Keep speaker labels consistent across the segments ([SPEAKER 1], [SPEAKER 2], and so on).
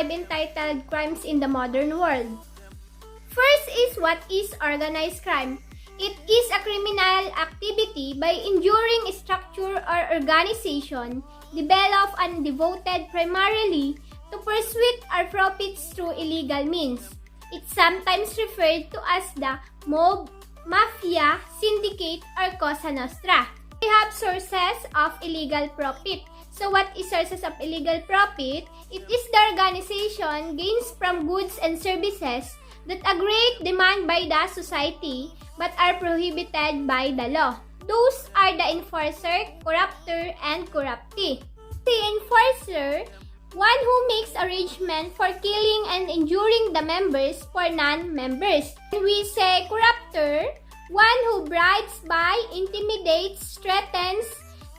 [SPEAKER 1] 5 entitled Crimes in the Modern World. First is, what is organized crime? It is a criminal activity by enduring structure or organization developed and devoted primarily to pursuit or profits through illegal means. It's sometimes referred to as the mob, mafia, syndicate, or Cosa Nostra. We have sources of illegal profit. So what is sources of illegal profit? It is the organization gains from goods and services that a great demand by the society but are prohibited by the law. Those are the enforcer, corrupter, and corruptee. The enforcer, one who makes arrangement for killing and injuring the members for non-members. We say corrupter, one who bribes by, intimidates, threatens,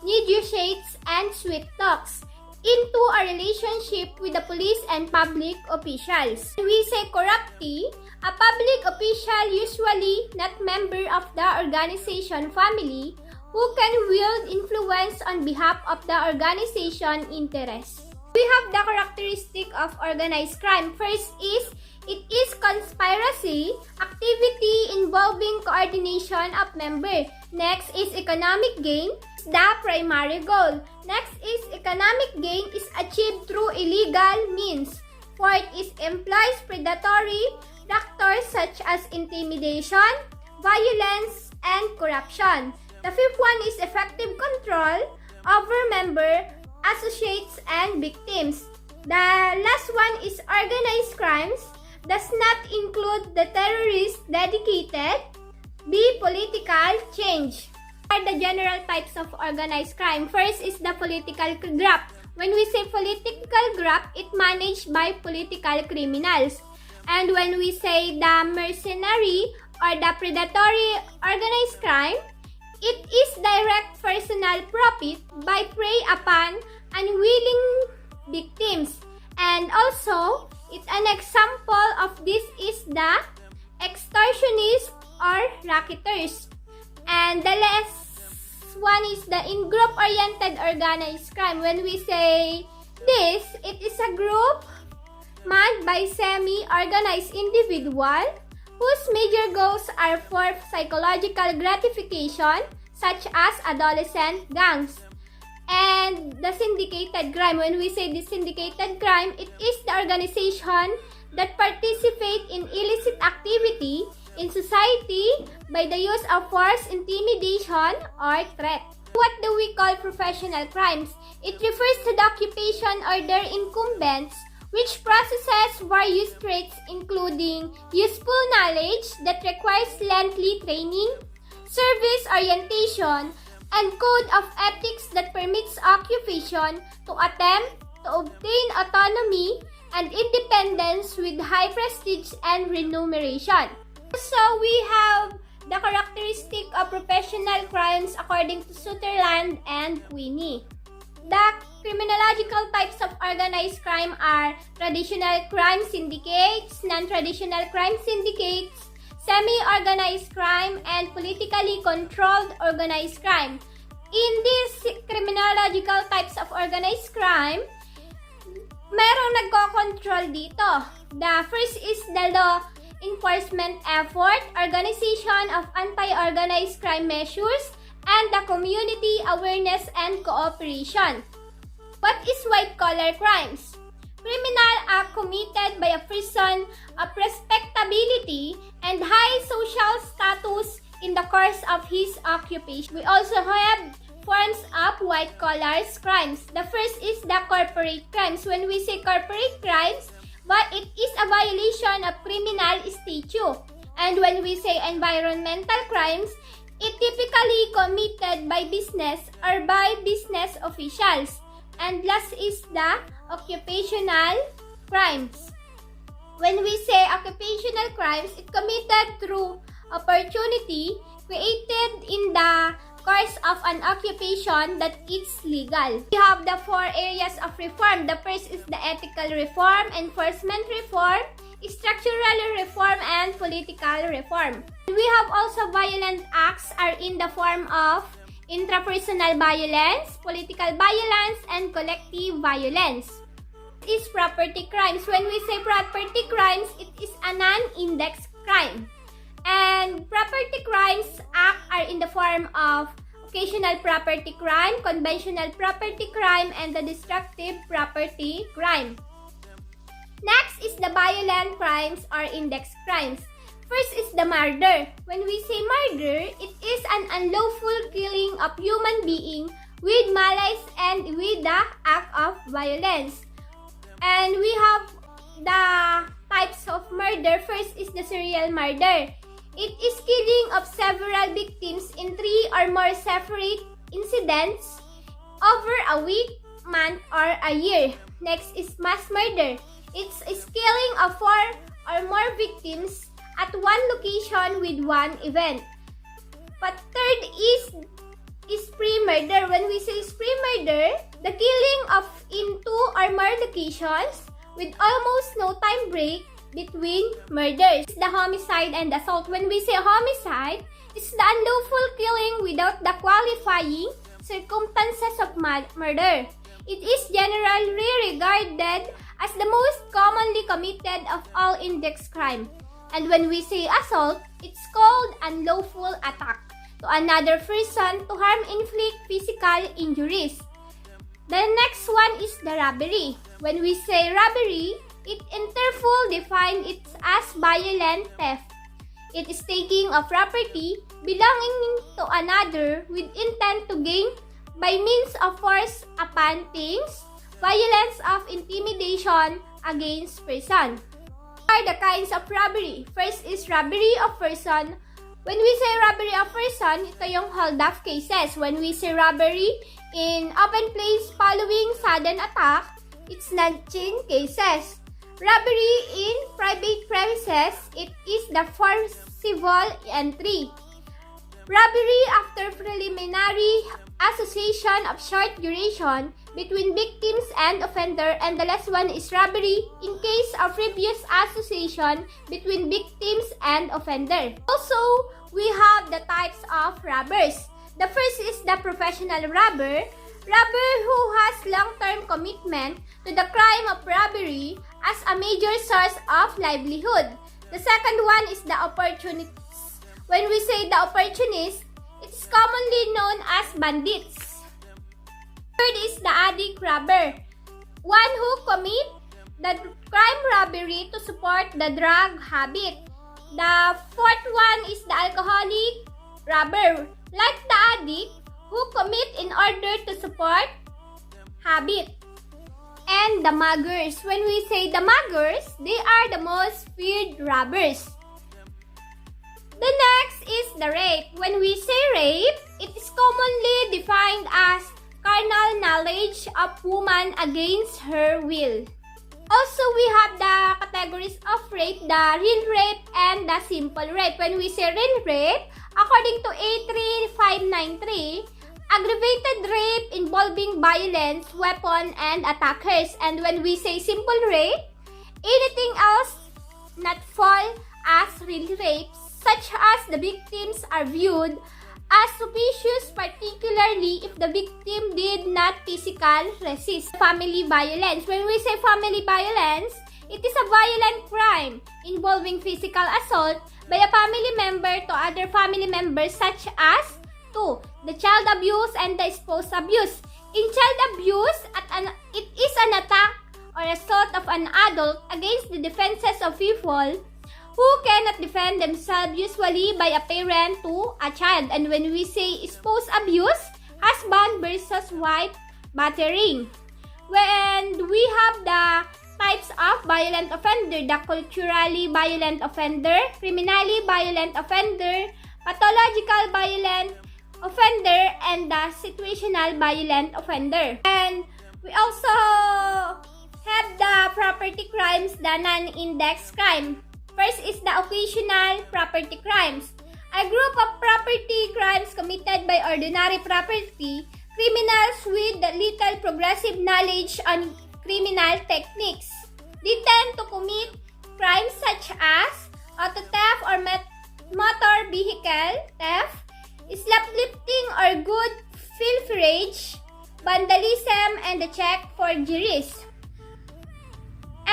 [SPEAKER 1] negotiates, and sweet talks into a relationship with the police and public officials. We say corruptee, a public official usually not member of the organization family who can wield influence on behalf of the organization interests. We have the characteristic of organized crime. First is, it is conspiracy, activity involving coordination of members. Next is economic gain, the primary goal. Next is economic gain is achieved through illegal means. Fourth is employs predatory factors such as intimidation, violence, and corruption. The fifth one is effective control over member, associates, and victims. The last one is organized crimes, does not include the terrorists dedicated. B. Political change. Are the general types of organized crime. First is the political graft. When we say political graft, it managed by political criminals. And when we say the mercenary or the predatory organized crime, it is direct personal profit by prey upon unwilling victims. And also, an example of this is the extortionists or racketeers. And the last one is the in-group-oriented organized crime. When we say this, it is a group manned by semi-organized individual whose major goals are for psychological gratification, such as adolescent gangs. And the syndicated crime. When we say the syndicated crime, it is the organization that participate in illicit activity in society by the use of force, intimidation, or threat. What do we call professional crimes? It refers to the occupation or their incumbents which processes various traits including useful knowledge that requires lengthy training, service orientation, and code of ethics that permits occupation to attempt to obtain autonomy and independence with high prestige and remuneration. So we have the characteristic of professional crimes according to Sutherland and Queenie. The criminological types of organized crime are traditional crime syndicates, non-traditional crime syndicates, semi-organized crime, and politically controlled organized crime. In these criminological types of organized crime, merong nagko-control dito. The first is the law enforcement effort, organization of anti-organized crime measures, and the community awareness and cooperation. What is white-collar crimes? Criminal act committed by a person of respectability and high social status in the course of his occupation. We also have forms of white-collar crimes. The first is the corporate crimes. When we say corporate crimes, but it is a violation of criminal statute. And when we say environmental crimes, it typically committed by business or by business officials. And last is the occupational crimes. When we say occupational crimes, it committed through opportunity created in the course of an occupation that is legal. We have the four areas of reform. The first is the ethical reform, enforcement reform, structural reform, and political reform. We have also violent acts are in the form of intrapersonal violence, political violence, and collective violence. Is property crimes. When we say property crimes, it is a non-index crime. And property crimes are in the form of occasional property crime, conventional property crime, and the destructive property crime. Next is the violent crimes or index crimes. First is the murder. When we say murder, it is an unlawful killing of human being with malice and with the act of violence. And we have the types of murder. First is the serial murder. It is killing of several victims in 3 or more separate incidents over a week, month, or a year. Next is mass murder. It's killing of 4 or more victims at one location with one event. But third is spree murder. When we say spree murder, the killing of in 2 or more locations with almost no time break between murders. The homicide and assault. When we say homicide, it's the unlawful killing without the qualifying circumstances of murder. It is generally regarded as the most commonly committed of all index crime. And when we say assault, it's called unlawful attack to another person to harm, inflict physical injuries. The next one is the robbery. When we say robbery, it interfull defined it as violent theft. It is taking of property belonging to another with intent to gain by means of force upon things, violence of intimidation against person. Are the kinds of robbery. First is robbery of person. When we say robbery of person, ito yung hold-up cases. When we say robbery in open place following sudden attack, it's snatching cases. Robbery in private premises, it is the forcible entry. Robbery after preliminary association of short duration between victims and offender, and the last one is robbery in case of previous association between victims and offender. Also, we have the types of robbers. The first is the professional robber. Robber who has long-term commitment to the crime of robbery as a major source of livelihood. The second one is the opportunist. When we say the opportunist, it's commonly known as bandits. Third is the addict robber, one who commit the crime robbery to support the drug habit. The fourth one is the alcoholic robber, like the addict who commit in order to support habit. And the muggers. When we say the muggers, they are the most feared robbers. The next is the rape. When we say rape, it is commonly defined as carnal knowledge of woman against her will. Also, we have the categories of rape, the real rape and the simple rape. When we say real rape, according to A3593, aggravated rape involving violence, weapon, and attackers. And when we say simple rape, anything else not fall as real rape, such as the victims are viewed as suspicious, particularly if the victim did not physically resist. Family violence. When we say family violence, it is a violent crime involving physical assault by a family member to other family members, such as 2. The child abuse and the spouse abuse. In child abuse, it is an attack or assault of an adult against the defenses of people who cannot defend themselves, usually by a parent to a child. And when we say spouse abuse, husband versus wife battering. When we have the types of violent offender, the culturally violent offender, criminally violent offender, pathological violent offender, and the situational violent offender. And we also have the property crimes, the non-index crime. First is the occasional property crimes. A group of property crimes committed by ordinary property criminals with little progressive knowledge on criminal techniques. They tend to commit crimes such as auto theft or motor vehicle theft, shoplifting or good pilferage, vandalism, and the check forgeries.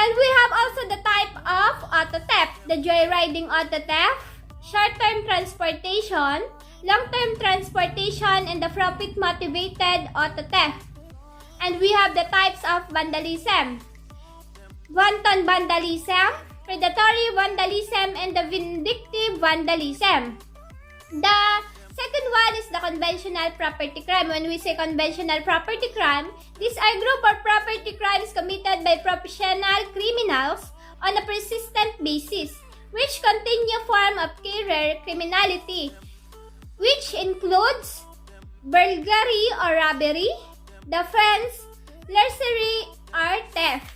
[SPEAKER 1] And we have also the type of auto theft, the joyriding auto theft, short-term transportation, long-term transportation, and the profit-motivated auto theft. And we have the types of vandalism: wanton vandalism, predatory vandalism, and the vindictive vandalism. The second one is the conventional property crime. When we say conventional property crime, these are group of property crimes committed by professional criminals on a persistent basis, which continue form of career criminality, which includes burglary or robbery, defense, larceny, or theft.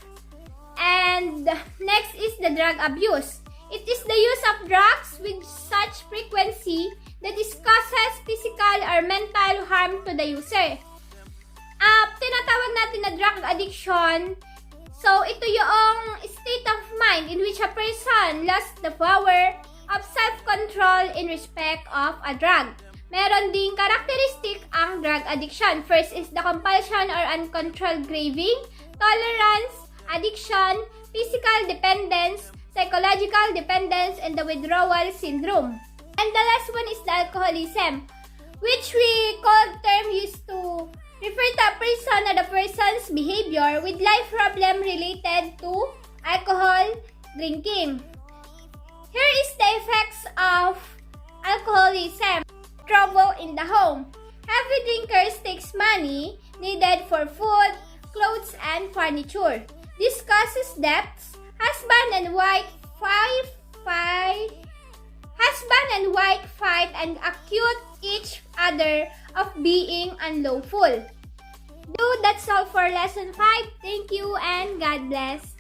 [SPEAKER 1] And next is the drug abuse. It is the use of drugs with such frequency that it causes physical or mental harm to the user. Tinatawag natin na drug addiction. So, ito yung state of mind in which a person lost the power of self-control in respect of a drug. Meron ding characteristic ang drug addiction. First is the compulsion or uncontrolled craving, tolerance, addiction, physical dependence, psychological dependence, and the withdrawal syndrome. And the last one is the alcoholism, which we call term used to refer to a person or the person's behavior with life problem related to alcohol drinking. Here is the effects of alcoholism. Trouble in the home. Heavy drinkers takes money needed for food, clothes, and furniture. This causes debts. Husband and wife fight and accuse each other of being unlawful. That's all for lesson 5. Thank you and God bless.